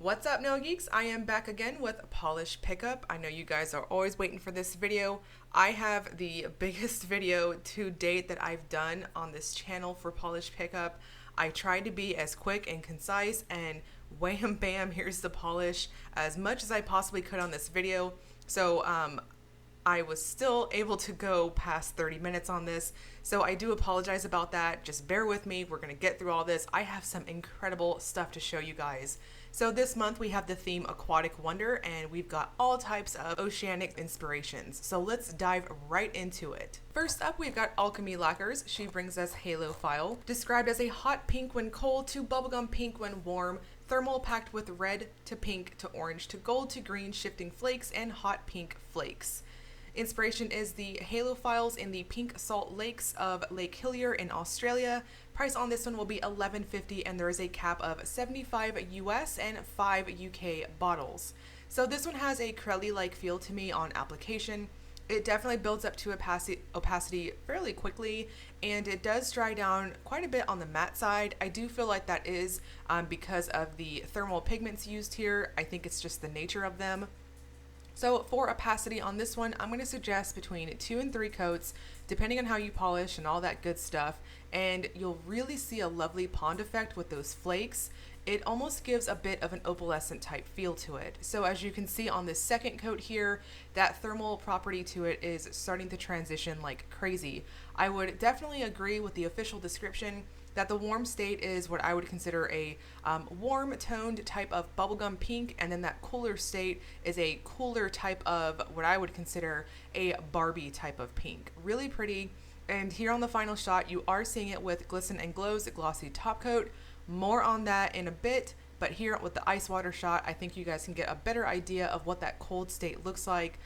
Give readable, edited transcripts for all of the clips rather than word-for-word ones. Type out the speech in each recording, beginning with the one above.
What's up, nail geeks? I am back again with a Pahlish pickup. I know you guys are always waiting for this video. I have the biggest video to date that I've done on this channel for Pahlish pickup. I tried to be as quick and concise, and wham bam, here's the Pahlish as much as I possibly could on this video. So I was still able to go past 30 minutes on this, so I do apologize about that. Just bear with me. We're gonna get through all this. I have some incredible stuff to show you guys. So this month we have the theme Aquatic Wonder, and we've got all types of oceanic inspirations. So let's dive right into it. First up, we've got Alchemy Lacquers. She brings us Halophile, described as a hot pink when cold to bubblegum pink when warm, thermal packed with red to pink to orange to gold to green shifting flakes and hot pink flakes. Inspiration is the Halophiles in the pink salt lakes of Lake Hillier in Australia. Price on this one will be $11.50, and there is a cap of 75 US and 5 UK bottles. So this one has a crelly-like feel to me on application. It definitely builds up to opacity fairly quickly, and it does dry down quite a bit on the matte side. I do feel like that is because of the thermal pigments used here. I think it's just the nature of them. So for opacity on this one, I'm going to suggest between 2 and 3 coats, depending on how you polish and all that good stuff, and you'll really see a lovely pond effect with those flakes. It almost gives a bit of an opalescent type feel to it. So as you can see on this second coat here, that thermal property to it is starting to transition like crazy. I would definitely agree with the official description that the warm state is what I would consider a warm toned type of bubblegum pink, and then that cooler state is a cooler type of what I would consider a Barbie type of pink. Really pretty. And here on the final shot, you are seeing it with Glisten and Glow's glossy top coat. More on that in a bit, but here with the ice water shot, I think you guys can get a better idea of what that cold state looks like.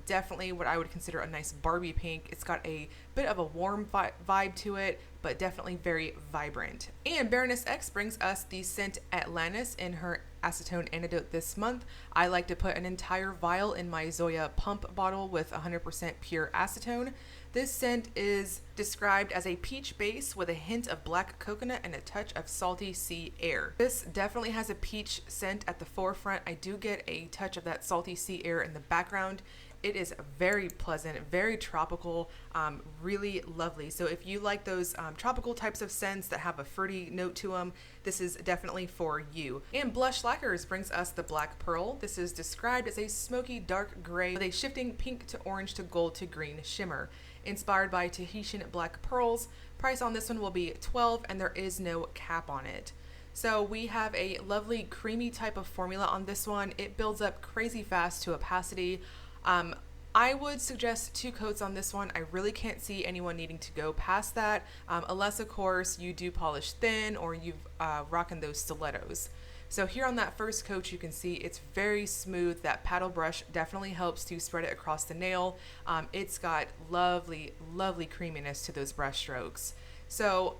Definitely what I would consider a nice Barbie pink. It's got a bit of a warm vibe to it, but definitely very vibrant. And Baroness X brings us the scent Atlantis in her acetone antidote this month. I like to put an entire vial in my Zoya pump bottle with 100% pure acetone. This scent is described as a peach base with a hint of black coconut and a touch of salty sea air. This definitely has a peach scent at the forefront. I do get a touch of that salty sea air in the background. It is very pleasant, very tropical, really lovely. So if you like those tropical types of scents that have a fruity note to them, this is definitely for you. And Blush Lacquers brings us the Black Pearl. This is described as a smoky dark gray with a shifting pink to orange to gold to green shimmer. Inspired by Tahitian black pearls. Price on this one will be $12, and there is no cap on it. So we have a lovely creamy type of formula on this one. It builds up crazy fast to opacity. I would suggest 2 coats on this one. I really can't see anyone needing to go past that, unless of course you do polish thin or you've rocking those stilettos. So here on that first coat, you can see it's very smooth. That paddle brush definitely helps to spread it across the nail. It's got lovely, lovely creaminess to those brush strokes. So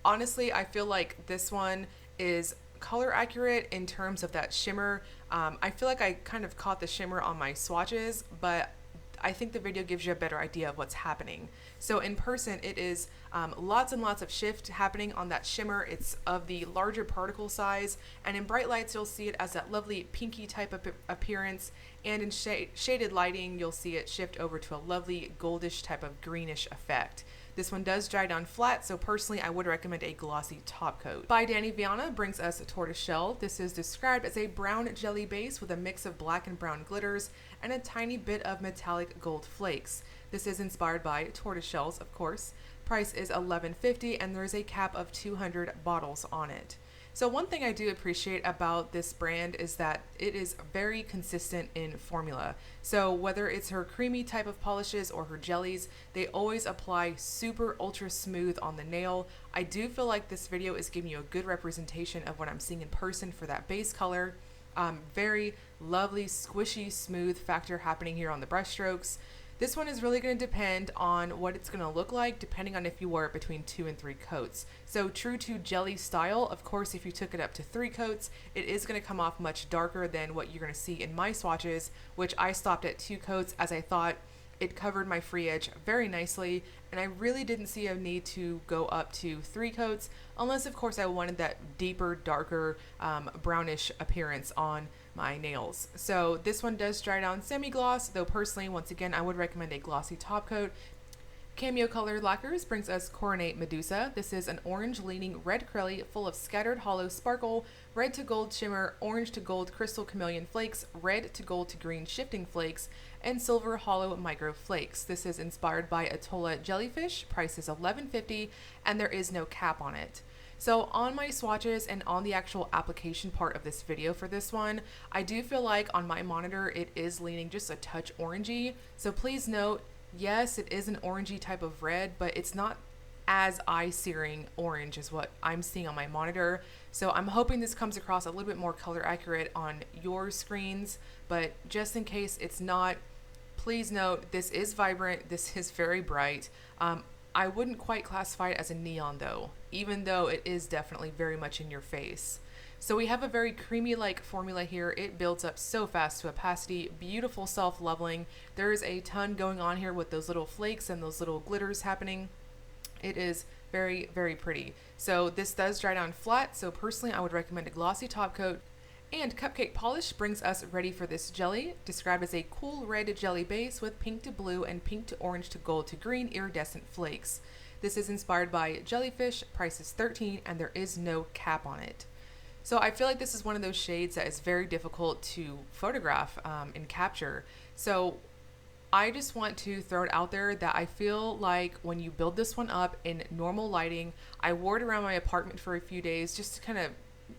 honestly, I feel like this one is color accurate in terms of that shimmer. I feel like I kind of caught the shimmer on my swatches, but I think the video gives you a better idea of what's happening. So in person, it is lots and lots of shift happening on that shimmer. It's of the larger particle size, and in bright lights, you'll see it as that lovely pinky type of appearance, and in shaded lighting, you'll see it shift over to a lovely goldish type of greenish effect. This one does dry down flat, so personally I would recommend a glossy top coat. By Danny Viana brings us a Tortoiseshell. This is described as a brown jelly base with a mix of black and brown glitters and a tiny bit of metallic gold flakes. This is inspired by tortoiseshells, of course. Price is $11.50, and there is a cap of 200 bottles on it. So one thing I do appreciate about this brand is that it is very consistent in formula. So whether it's her creamy type of polishes or her jellies, they always apply super ultra smooth on the nail. I do feel like this video is giving you a good representation of what I'm seeing in person for that base color. Very lovely, squishy, smooth factor happening here on the brush strokes. This one is really going to depend on what it's going to look like, depending on if you wear it between 2 and 3 coats. So true to jelly style, of course, if you took it up to 3 coats, it is going to come off much darker than what you're going to see in my swatches, which I stopped at 2 coats as I thought It covered my free edge very nicely, and I really didn't see a need to go up to 3 coats, unless of course I wanted that deeper, darker, brownish appearance on my nails. So this one does dry down semi-gloss, though personally, once again, I would recommend a glossy top coat. Cameo Colored Lacquers brings us Coronate Medusa. This is an orange leaning red acrylic full of scattered hollow sparkle, red to gold shimmer, orange to gold crystal chameleon flakes, red to gold to green shifting flakes, and silver hollow micro flakes. This is inspired by Atolla jellyfish. Price is $11.50 and there is no cap on it. So on my swatches and on the actual application part of this video for this one, I do feel like on my monitor it is leaning just a touch orangey. So please note, yes, it is an orangey type of red, but it's not as eye-searing orange as what I'm seeing on my monitor. So I'm hoping this comes across a little bit more color accurate on your screens, but just in case it's not, please note this is vibrant, this is very bright. I wouldn't quite classify it as a neon though, even though it is definitely very much in your face. So we have a very creamy-like formula here. It builds up so fast to opacity, beautiful self-leveling. There is a ton going on here with those little flakes and those little glitters happening. It is very, very pretty. So this does dry down flat, so personally I would recommend a glossy top coat. And Cupcake Polish brings us ready for this jelly, described as a cool red jelly base with pink to blue and pink to orange to gold to green iridescent flakes. This is inspired by jellyfish, price is $13 and there is no cap on it. So I feel like this is one of those shades that is very difficult to photograph and capture. So I just want to throw it out there that I feel like when you build this one up in normal lighting, I wore it around my apartment for a few days just to kind of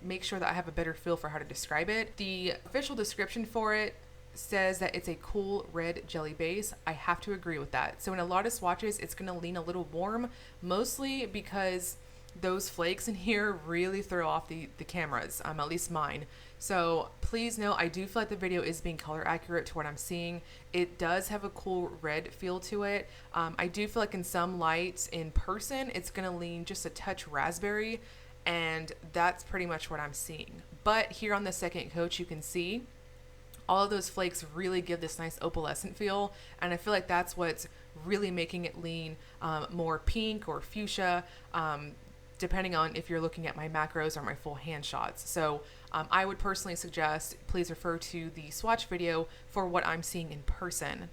make sure that I have a better feel for how to describe it. The official description for it says that it's a cool red jelly base. I have to agree with that. So in a lot of swatches, it's going to lean a little warm, mostly because those flakes in here really throw off the cameras, at least mine. So please know, I do feel like the video is being color accurate to what I'm seeing. It does have a cool red feel to it. I do feel like in some lights in person, it's gonna lean just a touch raspberry, and that's pretty much what I'm seeing. But here on the second coat, you can see all of those flakes really give this nice opalescent feel, and I feel like that's what's really making it lean more pink or fuchsia, depending on if you're looking at my macros or my full hand shots. So I would personally suggest please refer to the swatch video for what I'm seeing in person.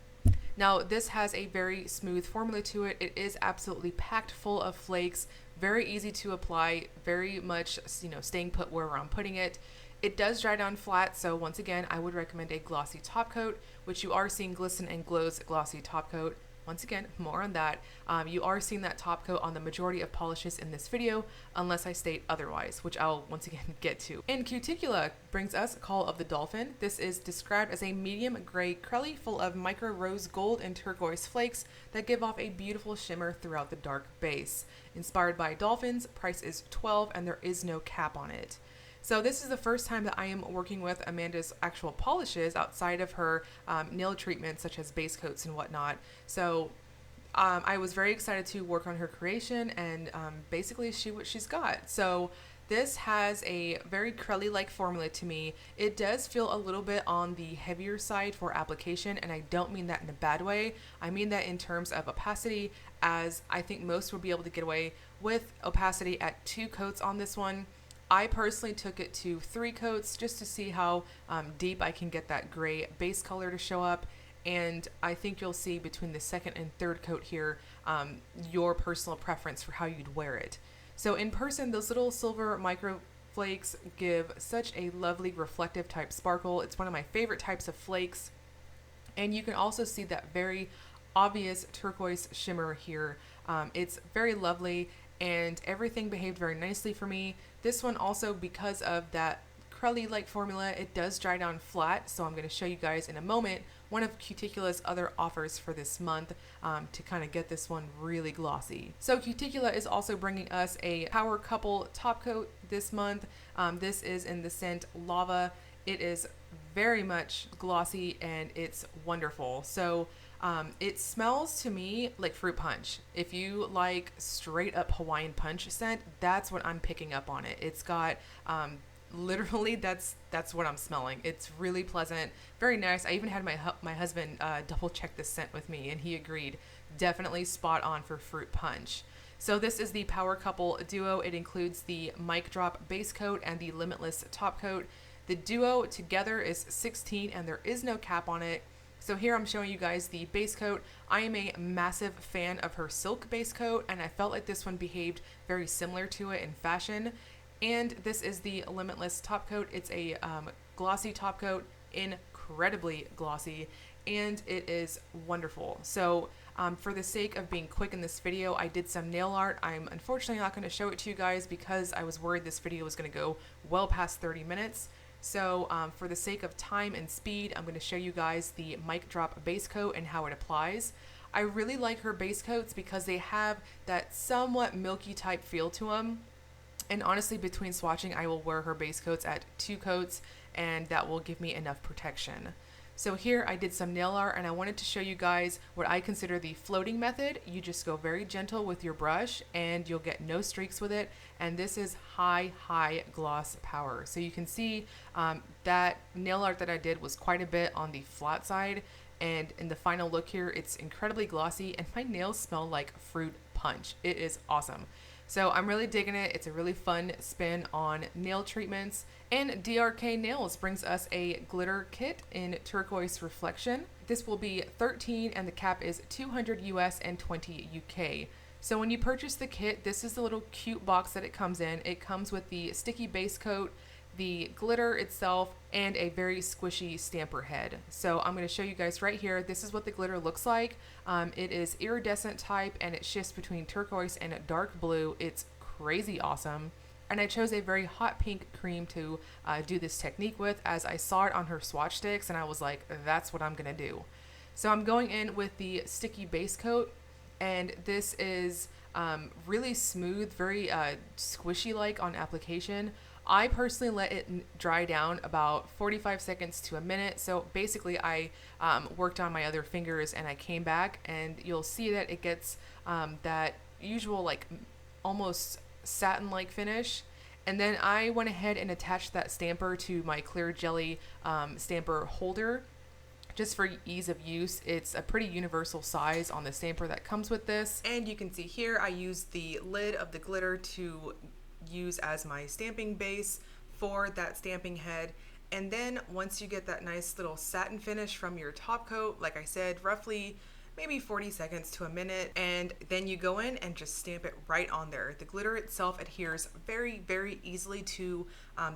Now this has a very smooth formula to it. It is absolutely packed full of flakes, very easy to apply, very much, you know, staying put where I'm putting it. It does dry down flat, so once again I would recommend a glossy top coat, which you are seeing Glisten and Glow's glossy top coat. Once again, more on that. You are seeing that top coat on the majority of polishes in this video, unless I state otherwise, which I'll once again get to. And Cuticula brings us Call of the Dolphin. This is described as a medium gray crelly full of micro rose gold and turquoise flakes that give off a beautiful shimmer throughout the dark base. Inspired by dolphins, price is $12 and there is no cap on it. So this is the first time that I am working with Amanda's actual polishes outside of her nail treatments such as base coats and whatnot. So I was very excited to work on her creation and basically see what she's got. So this has a very crelly-like formula to me. It does feel a little bit on the heavier side for application, and I don't mean that in a bad way. I mean that in terms of opacity, as I think most would be able to get away with opacity at 2 coats on this one. I personally took it to 3 coats just to see how deep I can get that gray base color to show up. And I think you'll see between the second and third coat here your personal preference for how you'd wear it. So in person, those little silver micro flakes give such a lovely reflective type sparkle. It's one of my favorite types of flakes. And you can also see that very obvious turquoise shimmer here. It's very lovely and everything behaved very nicely for me. This one also, because of that crelly-like formula, it does dry down flat, so I'm going to show you guys in a moment one of Cuticula's other offers for this month to kind of get this one really glossy. So Cuticula is also bringing us a Power Couple top coat this month. This is in the scent Lava. It is very much glossy and it's wonderful. So it smells to me like fruit punch. If you like straight up Hawaiian punch scent, that's what I'm picking up on it. It's got literally that's what I'm smelling. It's really pleasant, very nice. I even had my husband double check the scent with me, and he agreed. Definitely spot on for fruit punch. So this is the Power Couple Duo. It includes the Mic Drop base coat and the Limitless top coat. The duo together is 16 and there is no cap on it. So here I'm showing you guys the base coat. I am a massive fan of her silk base coat, and I felt like this one behaved very similar to it in fashion. And this is the Limitless top coat. It's a glossy top coat, incredibly glossy, and it is wonderful. So for the sake of being quick in this video, I did some nail art. I'm unfortunately not going to show it to you guys because I was worried this video was going to go well past 30 minutes. So for the sake of time and speed, I'm going to show you guys the Mic Drop base coat and how it applies. I really like her base coats because they have that somewhat milky type feel to them. And honestly, between swatching, I will wear her base coats at 2 coats, and that will give me enough protection. So here I did some nail art, and I wanted to show you guys what I consider the floating method. You just go very gentle with your brush and you'll get no streaks with it. And this is high gloss power. So you can see that nail art that I did was quite a bit on the flat side. And in the final look here, it's incredibly glossy and my nails smell like fruit punch. It is awesome. So I'm really digging it. It's a really fun spin on nail treatments. And DRK Nails brings us a glitter kit in Turquoise Reflection. This will be 13 and the cap is 200 US and 20 UK. So when you purchase the kit, this is the little cute box that it comes in. It comes with the sticky base coat, the glitter itself, and a very squishy stamper head. So I'm going to show you guys right here. This is what the glitter looks like. It is iridescent type and it shifts between turquoise and dark blue. It's crazy awesome. And I chose a very hot pink cream to do this technique with, as I saw it on her swatch sticks and I was like, that's what I'm going to do. So I'm going in with the sticky base coat, and this is really smooth, very squishy like on application. I personally let it dry down about 45 seconds to a minute. So basically I worked on my other fingers and I came back, and you'll see that it gets that usual like almost satin-like finish. And then I went ahead and attached that stamper to my clear jelly stamper holder just for ease of use. It's a pretty universal size on the stamper that comes with this. And you can see here I used the lid of the glitter to use as my stamping base for that stamping head. And then once you get that nice little satin finish from your top coat, like I said, roughly maybe 40 seconds to a minute, and then you go in and just stamp it right on there. The glitter itself adheres very easily to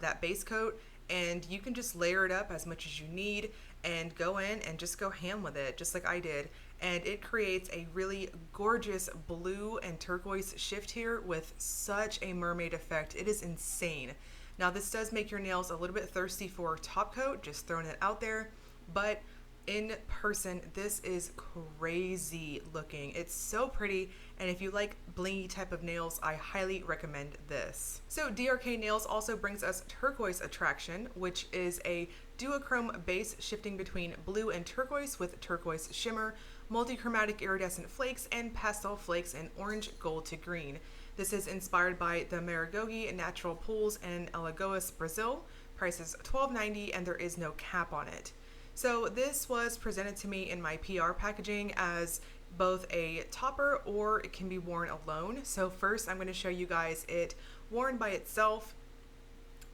that base coat, and you can just layer it up as much as you need and go in and just go ham with it, just like I did. And it creates a really gorgeous blue and turquoise shift here with such a mermaid effect. It is insane. Now this does make your nails a little bit thirsty for top coat, just throwing it out there, but in person this is crazy looking. It's so pretty, and if you like blingy type of nails, I highly recommend this. So DRK Nails also brings us Turquoise Attraction, which is a duochrome base shifting between blue and turquoise with turquoise shimmer, multichromatic iridescent flakes, and pastel flakes in orange, gold to green. This is inspired by the Maragogi Natural Pools in Alagoas, Brazil. Price is $12.90 and there is no cap on it. So this was presented to me in my PR packaging as both a topper or it can be worn alone. So first I'm going to show you guys it worn by itself.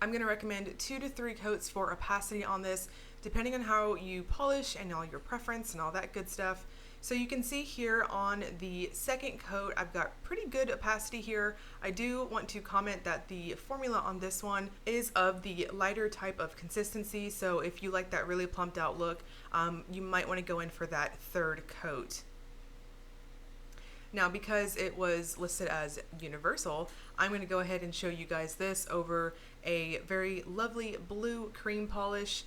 I'm going to recommend 2 to 3 coats for opacity on this, depending on how you polish and all your preference and all that good stuff. So you can see here on the second coat, I've got pretty good opacity here. I do want to comment that the formula on this one is of the lighter type of consistency. So if you like that really plumped out look, you might want to go in for that third coat. Now, because it was listed as universal, I'm going to go ahead and show you guys this over a very lovely blue cream polish.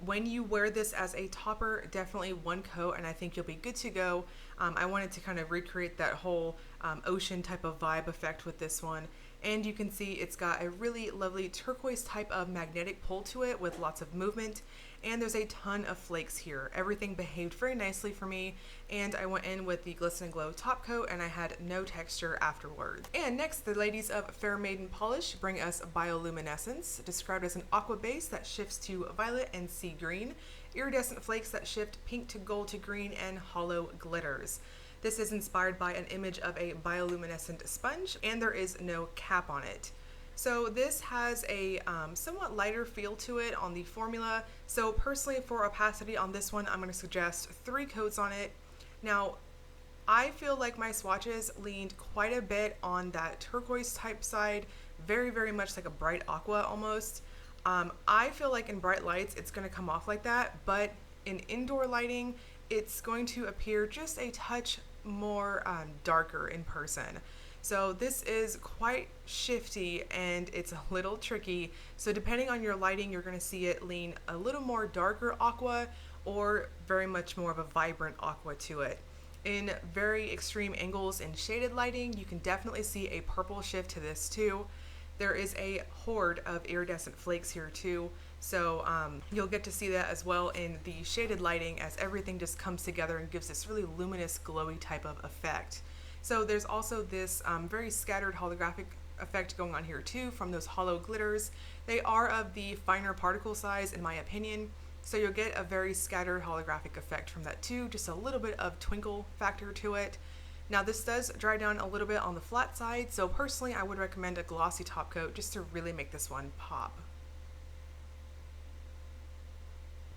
When you wear this as a topper, definitely 1 coat and I think you'll be good to go. I wanted to kind of recreate that whole ocean type of vibe effect with this one. And you can see it's got a really lovely turquoise type of magnetic pull to it with lots of movement. And there's a ton of flakes here. Everything behaved very nicely for me, and I went in with the Glisten and Glow top coat and I had no texture afterwards. And next, the ladies of Fair Maiden Polish bring us Bioluminescence, described as an aqua base that shifts to violet and sea green, iridescent flakes that shift pink to gold to green, and hollow glitters. This is inspired by an image of a bioluminescent sponge, and there is no cap on it. So this has a somewhat lighter feel to it on the formula. So personally, for opacity on this one, I'm going to suggest 3 coats on it. Now, I feel like my swatches leaned quite a bit on that turquoise type side, very, very much like a bright aqua almost. I feel like in bright lights, it's going to come off like that, but in indoor lighting, it's going to appear just a touch more darker in person. So this is quite shifty and it's a little tricky. So depending on your lighting, you're going to see it lean a little more darker aqua or very much more of a vibrant aqua to it. In very extreme angles in shaded lighting, you can definitely see a purple shift to this too. There is a horde of iridescent flakes here too. So you'll get to see that as well in the shaded lighting as everything just comes together and gives this really luminous, glowy type of effect. So there's also this very scattered holographic effect going on here too from those hollow glitters. They are of the finer particle size in my opinion, so you'll get a very scattered holographic effect from that too, just a little bit of twinkle factor to it. Now this does dry down a little bit on the flat side, so personally I would recommend a glossy top coat just to really make this one pop.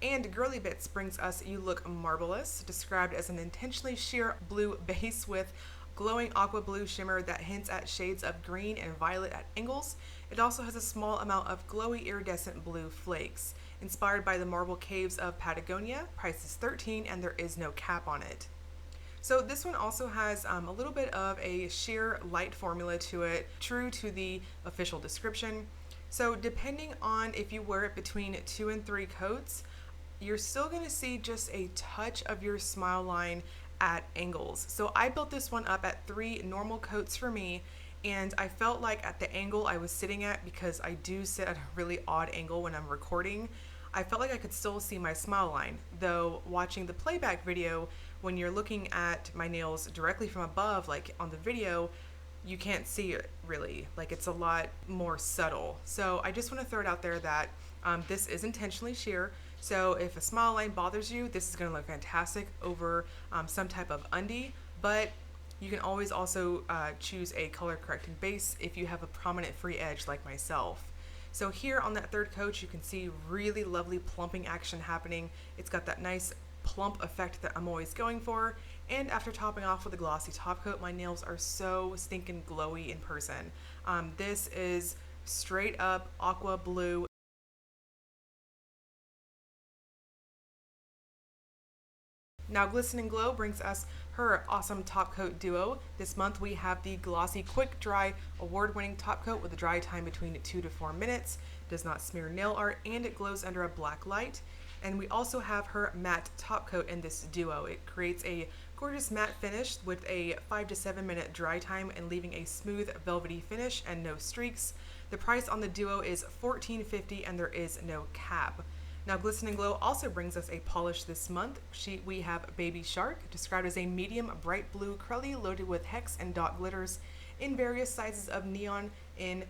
And Girly Bits brings us You Look Marvelous, described as an intentionally sheer blue base with glowing aqua blue shimmer that hints at shades of green and violet at angles. It also has a small amount of glowy iridescent blue flakes. Inspired by the marble caves of Patagonia, price is $13 and there is no cap on it. So this one also has a little bit of a sheer light formula to it, true to the official description. So depending on if you wear it between 2 and 3 coats, you're still going to see just a touch of your smile line at angles. So I built this one up at 3 normal coats for me, and I felt like at the angle I was sitting at, because I do sit at a really odd angle when I'm recording, I felt like I could still see my smile line, though watching the playback video, when you're looking at my nails directly from above, like on the video, you can't see it really, like it's a lot more subtle. So I just want to throw it out there that this is intentionally sheer. So if a smile line bothers you, this is going to look fantastic over some type of undie, but you can always also choose a color correcting base if you have a prominent free edge like myself. So here on that 3rd coat, you can see really lovely plumping action happening. It's got that nice plump effect that I'm always going for. And after topping off with a glossy top coat, my nails are so stinking glowy in person. This is straight up aqua blue. Now Glisten and Glow brings us her awesome top coat duo. This month we have the glossy quick dry award-winning top coat with a dry time between 2 to 4 minutes, does not smear nail art, and it glows under a black light. And we also have her matte top coat in this duo. It creates a gorgeous matte finish with a 5 to 7 minute dry time and leaving a smooth velvety finish and no streaks. The price on the duo is $14.50 and there is no cap. Now Glisten and Glow also brings us a polish this month. We have Baby Shark, described as a medium bright blue cruddy loaded with hex and dot glitters in various sizes of neon in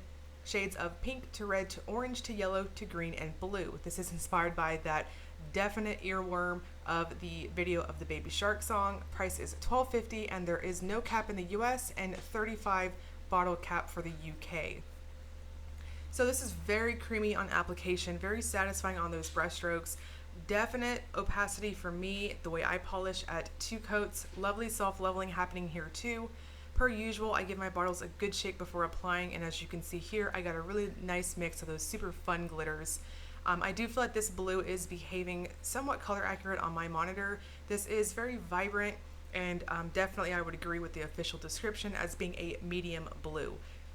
shades of pink to red to orange to yellow to green and blue. This is inspired by that definite earworm of the video of the Baby Shark song. Price is $12.50 and there is no cap in the US and $35 bottle cap for the UK. So this is very creamy on application, very satisfying on those brush strokes. Definite opacity for me, the way I polish at 2 coats. Lovely self-leveling happening here too. Per usual, I give my bottles a good shake before applying, and as you can see here, I got a really nice mix of those super fun glitters. I do feel like this blue is behaving somewhat color accurate on my monitor. This is very vibrant, and definitely I would agree with the official description as being a medium blue.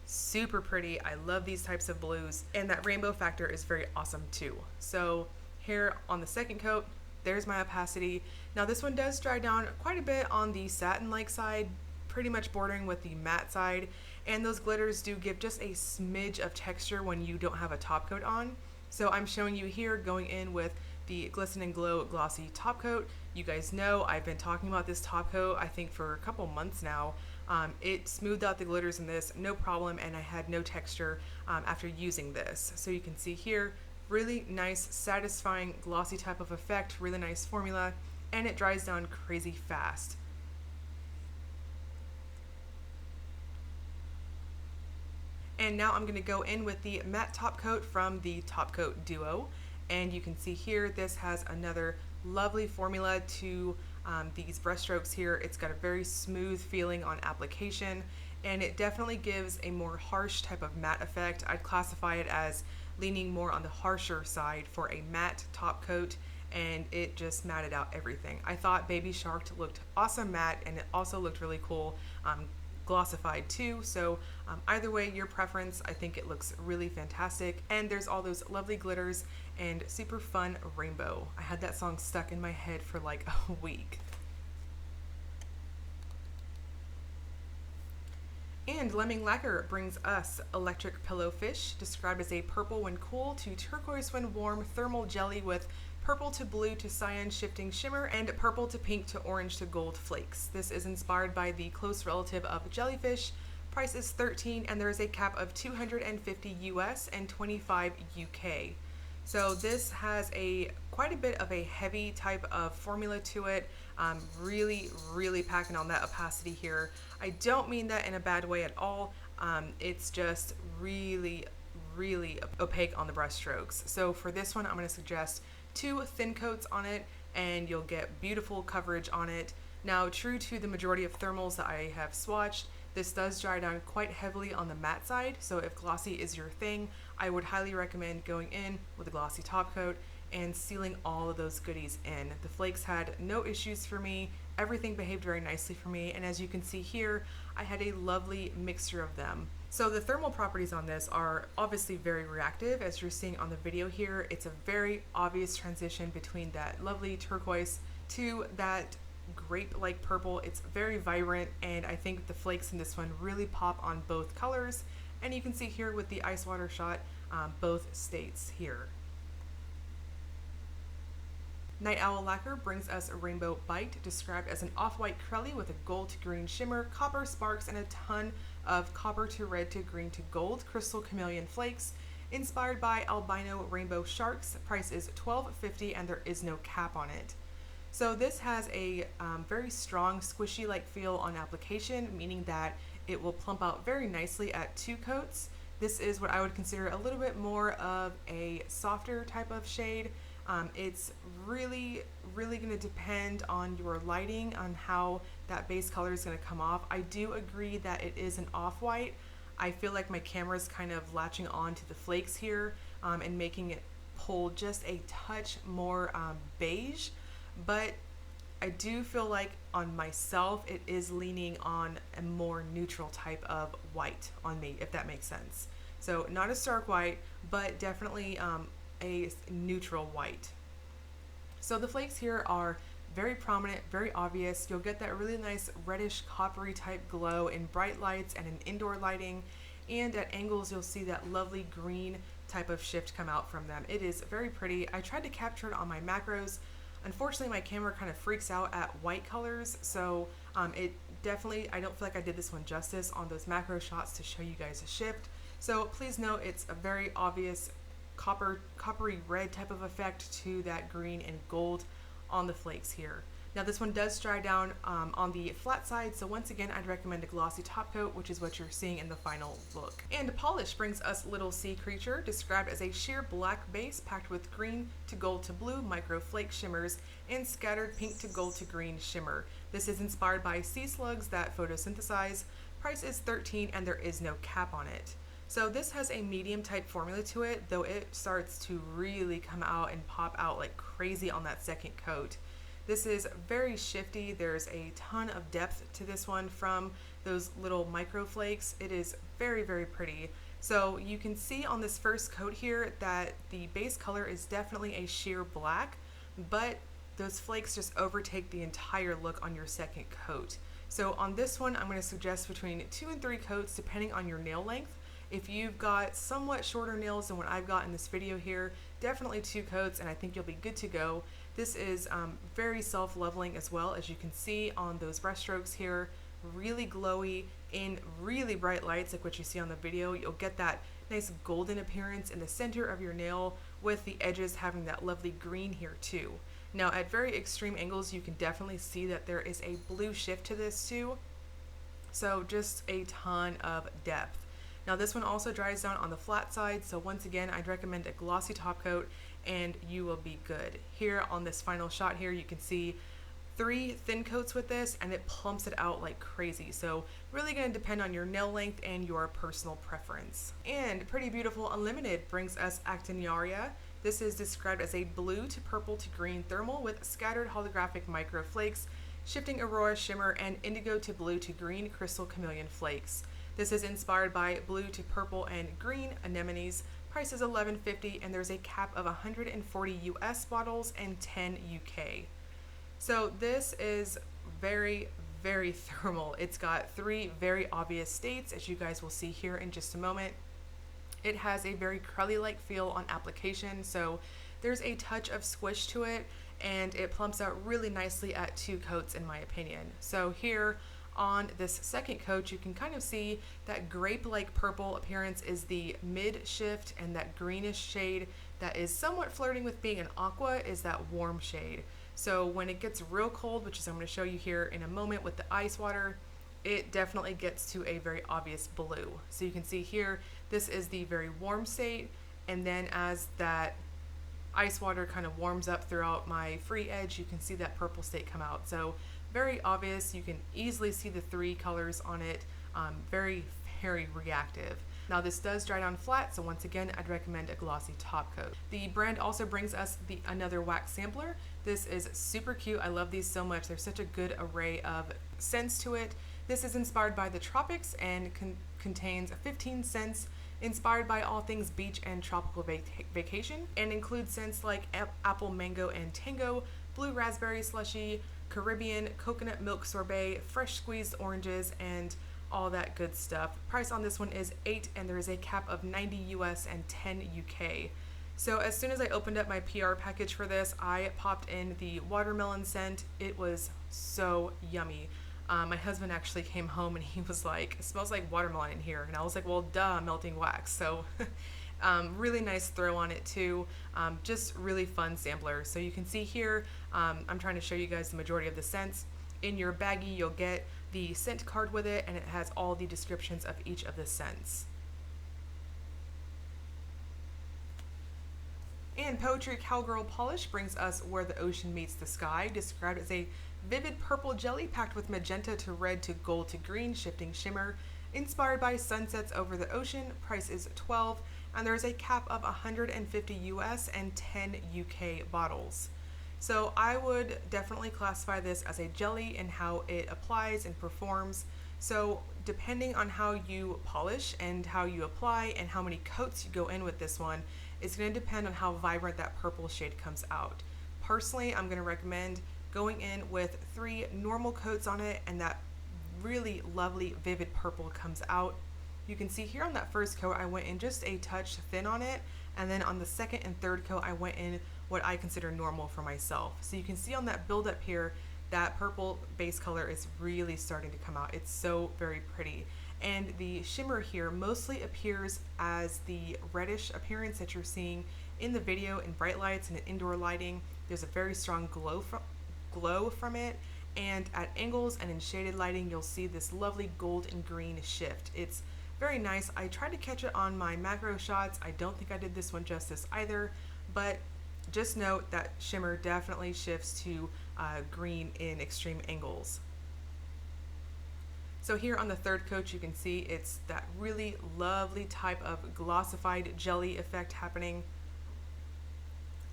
Super pretty. I love these types of blues, and that rainbow factor is very awesome too. So here on the 2nd coat, there's my opacity. Now this one does dry down quite a bit on the satin-like side, pretty much bordering with the matte side, and those glitters do give just a smidge of texture when you don't have a top coat on. So I'm showing you here going in with the Glisten and Glow Glossy Top Coat. You guys know I've been talking about this top coat I think for a couple months now. It smoothed out the glitters in this no problem, and I had no texture after using this. So you can see here, really nice, satisfying, glossy type of effect, really nice formula, and it dries down crazy fast. And now I'm going to go in with the matte top coat from the Top Coat Duo. And you can see here, this has another lovely formula to these brush strokes here. It's got a very smooth feeling on application, and it definitely gives a more harsh type of matte effect. I'd classify it as leaning more on the harsher side for a matte top coat, and it just matted out everything. I thought Baby Shark looked awesome matte, and it also looked really cool glossified too. So either way, your preference, I think it looks really fantastic. And there's all those lovely glitters and super fun rainbow. I had that song stuck in my head for like a week. And Lemming Lacquer brings us Electric Pillowfish, described as a purple when cool to turquoise when warm thermal jelly with purple to blue to cyan shifting shimmer, and purple to pink to orange to gold flakes. This is inspired by the close relative of jellyfish. Price is $13, and there is a cap of 250 US and 25 UK. So this has quite a bit of a heavy type of formula to it. Really packing on that opacity here. I don't mean that in a bad way at all. It's just really opaque on the brush strokes. So for this one, I'm going to suggest 2 thin coats on it, and you'll get beautiful coverage on it. Now, true to the majority of thermals that I have swatched, this does dry down quite heavily on the matte side, so if glossy is your thing, I would highly recommend going in with a glossy top coat and sealing all of those goodies in. The flakes had no issues for me, everything behaved very nicely for me, and as you can see here, I had a lovely mixture of them. So the thermal properties on this are obviously very reactive, as you're seeing on the video here. It's a very obvious transition between that lovely turquoise to that grape-like purple. It's very vibrant, and I think the flakes in this one really pop on both colors, and you can see here with the ice water shot, both states here. Night Owl Lacquer brings us a Rainbow Bite, described as an off-white crelly with a gold to green shimmer, copper sparks, and a ton of copper to red to green to gold crystal chameleon flakes, inspired by albino rainbow sharks. Price is $12.50, and there is no cap on it. So this has a very strong squishy-like feel on application, meaning that it will plump out very nicely at 2 coats. This is what I would consider a little bit more of a softer type of shade. It's really going to depend on your lighting, on how that base color is going to come off. I do agree that it is an off-white. I feel like my camera is kind of latching on to the flakes here and making it pull just a touch more beige, but I do feel like on myself it is leaning on a more neutral type of white on me, if that makes sense. So not a stark white, but definitely a neutral white. So the flakes here are very prominent, very obvious. You'll get that really nice reddish coppery type glow in bright lights and in indoor lighting, and at angles you'll see that lovely green type of shift come out from them. It is very pretty. I tried to capture it on my macros. Unfortunately, my camera kind of freaks out at white colors, so it definitely, I don't feel like I did this one justice on those macro shots to show you guys a shift. So please note it's a very obvious coppery red type of effect to that green and gold on the flakes here. Now this one does dry down on the flat side, so once again I'd recommend a glossy top coat, which is what you're seeing in the final look. And Pahlish brings us Little Sea Creature, described as a sheer black base packed with green to gold to blue micro flake shimmers and scattered pink to gold to green shimmer. This is inspired by sea slugs that photosynthesize. Price is $13, and there is no cap on it. So this has a medium type formula to it, though it starts to really come out and pop out like crazy on that second coat. This is very shifty. There's a ton of depth to this one from those little micro flakes. It is very pretty. So you can see on this first coat here that the base color is definitely a sheer black, but those flakes just overtake the entire look on your second coat. So on this one, I'm going to suggest between 2 and 3 coats depending on your nail length. If you've got somewhat shorter nails than what I've got in this video here, definitely 2 coats and I think you'll be good to go. This is very self-leveling as well, as you can see on those brush strokes here. Really glowy in really bright lights like what you see on the video. You'll get that nice golden appearance in the center of your nail with the edges having that lovely green here too. Now at very extreme angles you can definitely see that there is a blue shift to this too. So just a ton of depth. Now this one also dries down on the flat side, so once again I'd recommend a glossy top coat and you will be good. Here on this final shot here you can see 3 thin coats with this and it plumps it out like crazy. So really going to depend on your nail length and your personal preference. And Pretty Beautiful Unlimited brings us Actiniaria. This is described as a blue to purple to green thermal with scattered holographic micro flakes, shifting aurora shimmer, and indigo to blue to green crystal chameleon flakes. This is inspired by blue to purple and green anemones. Price is $11.50 and there's a cap of 140 US bottles and 10 UK. So this is very, very thermal. It's got 3 very obvious states, as you guys will see here in just a moment. It has a very cruddy-like feel on application, so there's a touch of squish to it, and it plumps out really nicely at 2 coats in my opinion. So here on this second coat, you can kind of see that grape-like purple appearance is the mid shift, and that greenish shade that is somewhat flirting with being an aqua is that warm shade. So when it gets real cold, which is I'm going to show you here in a moment with the ice water, it definitely gets to a very obvious blue. So you can see here, this is the very warm state, and then as that ice water kind of warms up throughout my free edge, you can see that purple state come out. So very obvious, you can easily see the 3 colors on it, very, very reactive. Now this does dry down flat, so once again, I'd recommend a glossy top coat. The brand also brings us another wax sampler. This is super cute. I love these so much. There's such a good array of scents to it. This is inspired by the tropics and contains 15 scents inspired by all things beach and tropical vacation, and includes scents like apple, mango, and tango, blue raspberry slushy, Caribbean, coconut milk sorbet, fresh squeezed oranges, and all that good stuff. Price on this one is $8 and there is a cap of 90 US and 10 UK. So as soon as I opened up my PR package for this, I popped in the watermelon scent. It was so yummy. My husband actually came home and he was like, "It smells like watermelon in here." And I was like, "Well, duh, melting wax." So really nice throw on it too. Just really fun sampler. So you can see here, I'm trying to show you guys the majority of the scents. In your baggie, you'll get the scent card with it, and it has all the descriptions of each of the scents. And Poetry Cowgirl Polish brings us Where the Ocean Meets the Sky, described as a vivid purple jelly packed with magenta to red to gold to green shifting shimmer, inspired by sunsets over the ocean. Price is $12, and there's a cap of 150 US and 10 UK bottles. So I would definitely classify this as a jelly in how it applies and performs. So depending on how you polish and how you apply and how many coats you go in with this one, it's going to depend on how vibrant that purple shade comes out. Personally, I'm going to recommend going in with 3 normal coats on it, and that really lovely vivid purple comes out. You can see here on that first coat, I went in just a touch thin on it, and then on the second and third coat, I went in what I consider normal for myself. So you can see on that buildup here, that purple base color is really starting to come out. It's so very pretty. And the shimmer here mostly appears as the reddish appearance that you're seeing in the video in bright lights and in indoor lighting. There's a very strong glow from it, and at angles and in shaded lighting, you'll see this lovely gold and green shift. It's very nice. I tried to catch it on my macro shots. I don't think I did this one justice either, but just note that shimmer definitely shifts to green in extreme angles. So here on the third coat, you can see it's that really lovely type of glossified jelly effect happening.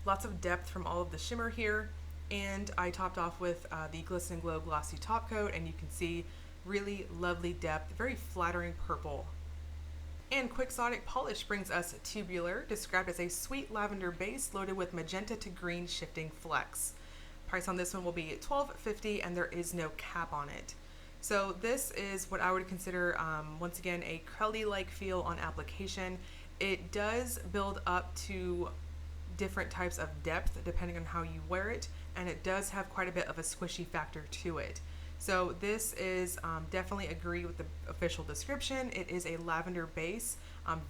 Lots of depth from all of the shimmer here. And I topped off with the Glisten Glow Glossy Top Coat, and you can see really lovely depth, very flattering purple. And Quixotic Polish brings us Tubular, described as a sweet lavender base loaded with magenta to green shifting flecks. Price on this one will be $12.50, and there is no cap on it. So this is what I would consider, once again, a cruddy-like feel on application. It does build up to different types of depth depending on how you wear it, and it does have quite a bit of a squishy factor to it. So this is definitely agree with the official description. It is a lavender base,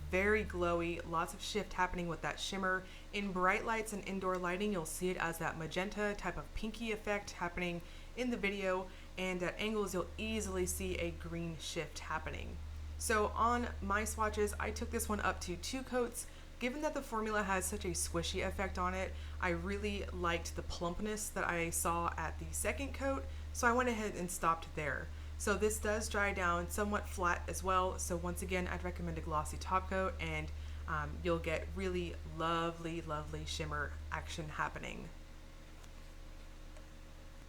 very glowy, lots of shift happening with that shimmer. In bright lights and indoor lighting, you'll see it as that magenta type of pinky effect happening in the video, and at angles you'll easily see a green shift happening. So on my swatches, I took this one up to 2 coats. Given that the formula has such a squishy effect on it, I really liked the plumpness that I saw at the 2nd coat, so I went ahead and stopped there. So this does dry down somewhat flat as well, so once again I'd recommend a glossy top coat, and you'll get really lovely shimmer action happening.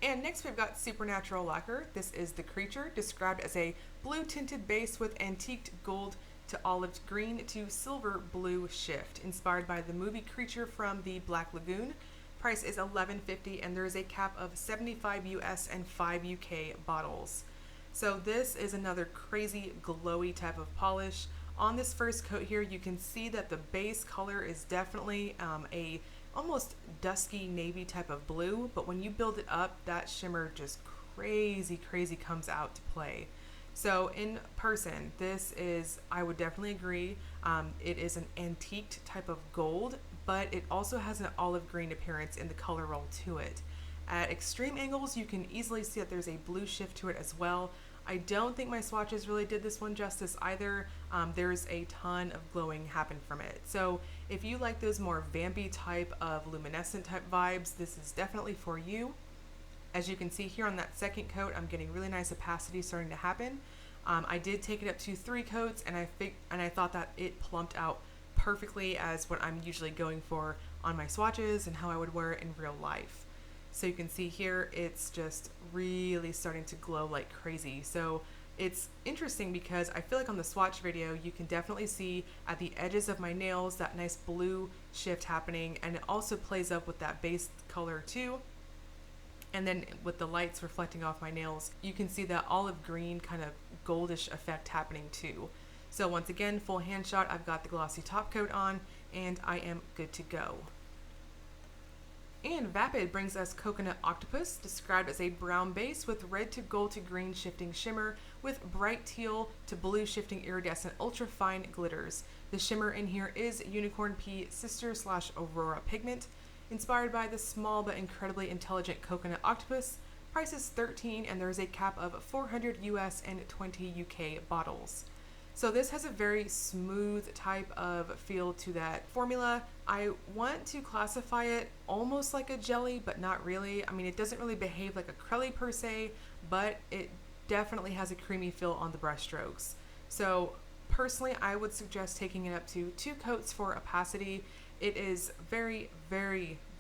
And next we've got Supernatural Lacquer. This is the creature, described as a blue tinted base with antiqued gold to olive green to silver blue shift, inspired by the movie Creature from the Black Lagoon. Price is $11.50, and there is a cap of 75 US and 5 UK bottles. So this is another crazy glowy type of polish. On this first coat here, you can see that the base color is definitely a almost dusky navy type of blue, but when you build it up, that shimmer just crazy comes out to play. So in person, this is, I would definitely agree, it is an antiqued type of gold, but it also has an olive green appearance in the color roll to it. At extreme angles, you can easily see that there's a blue shift to it as well. I don't think my swatches really did this one justice either. There's a ton of glowing happen from it. So if you like those more vampy type of luminescent type vibes, this is definitely for you. As you can see here on that 2nd coat, I'm getting really nice opacity starting to happen. I did take it up to 3 coats, and I thought that it plumped out perfectly as what I'm usually going for on my swatches and how I would wear it in real life. So you can see here, it's just really starting to glow like crazy. So it's interesting because I feel like on the swatch video, you can definitely see at the edges of my nails that nice blue shift happening, and it also plays up with that base color too. And then with the lights reflecting off my nails, you can see that olive green kind of goldish effect happening too. So once again, full hand shot, I've got the glossy top coat on, and I am good to go. And Vapid brings us Coconut Octopus, described as a brown base with red to gold to green shifting shimmer with bright teal to blue shifting iridescent ultra fine glitters. The shimmer in here is Unicorn Pea Sister / Aurora pigment, inspired by the small but incredibly intelligent coconut octopus. Price is $13, and there is a cap of 400 US and 20 UK bottles. So this has a very smooth type of feel to that formula. I want to classify it almost like a jelly, but not really. I mean, it doesn't really behave like a crelly per se, but it definitely has a creamy feel on the brush strokes. So personally, I would suggest taking it up to 2 coats for opacity. It is very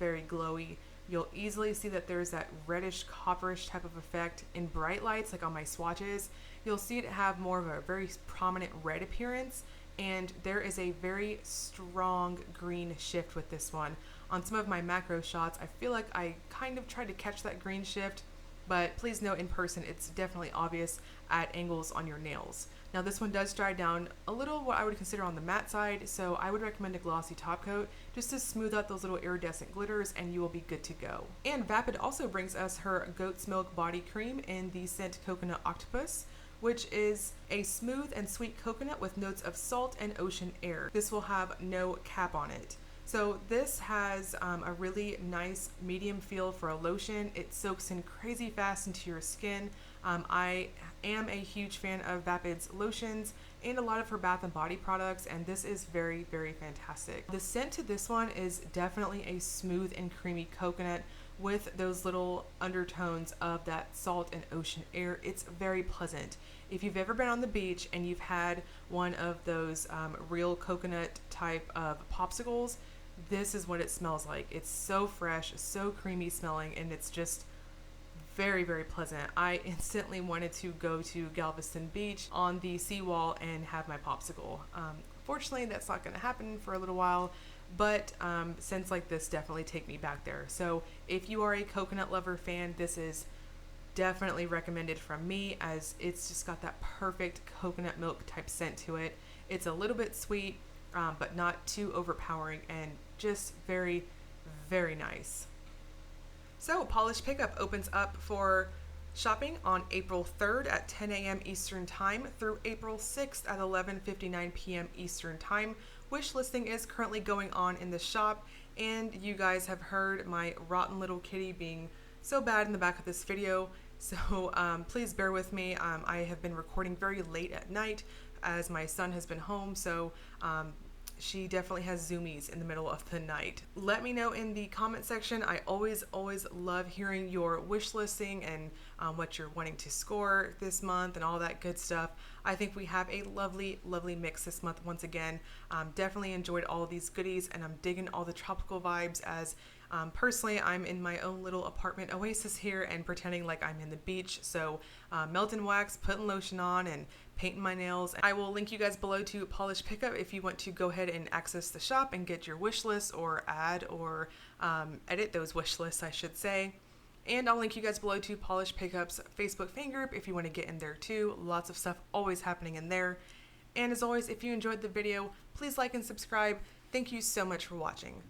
glowy. You'll easily see that there's that reddish copperish type of effect in bright lights, like on my swatches. You'll see it have more of a very prominent red appearance, and there is a very strong green shift with this one. On some of my macro shots, I feel like I kind of tried to catch that green shift, but please note in person, it's definitely obvious at angles on your nails. Now this one does dry down a little what I would consider on the matte side, so I would recommend a glossy top coat just to smooth out those little iridescent glitters, and you will be good to go. And Vapid also brings us her Goat's Milk Body Cream in the scent Coconut Octopus, which is a smooth and sweet coconut with notes of salt and ocean air. This will have no cap on it. So this has a really nice medium feel for a lotion. It soaks in crazy fast into your skin. I am a huge fan of Vapid's lotions and a lot of her bath and body products, and this is very fantastic. The scent to this one is definitely a smooth and creamy coconut with those little undertones of that salt and ocean air. It's very pleasant. If you've ever been on the beach and you've had one of those real coconut type of popsicles, this is what it smells like. It's so fresh, so creamy smelling, and it's just very pleasant. I instantly wanted to go to Galveston Beach on the seawall and have my popsicle. Fortunately, that's not going to happen for a little while, but scents like this definitely take me back there. So if you are a coconut lover fan, this is definitely recommended from me, as it's just got that perfect coconut milk type scent to it. It's a little bit sweet, but not too overpowering, and just very, very nice. So Polish Pickup opens up for shopping on April 3rd at 10 a.m. Eastern Time through April 6th at 11:59 p.m. Eastern Time. Wish listing is currently going on in the shop, and you guys have heard my rotten little kitty being so bad in the back of this video, so please bear with me. I have been recording very late at night as my son has been home, so she definitely has zoomies in the middle of the night. Let me know in the comment section. I always love hearing your wish listing and what you're wanting to score this month and all that good stuff. I think we have a lovely mix this month once again. Definitely enjoyed all of these goodies, and I'm digging all the tropical vibes, as personally I'm in my own little apartment oasis here and pretending like I'm in the beach. So melting wax, putting lotion on, and painting my nails. I will link you guys below to Polish Pickup if you want to go ahead and access the shop and get your wish list, or add or edit those wish lists, I should say. And I'll link you guys below to Polish Pickup's Facebook fan group if you want to get in there too. Lots of stuff always happening in there. And as always, if you enjoyed the video, please like and subscribe. Thank you so much for watching.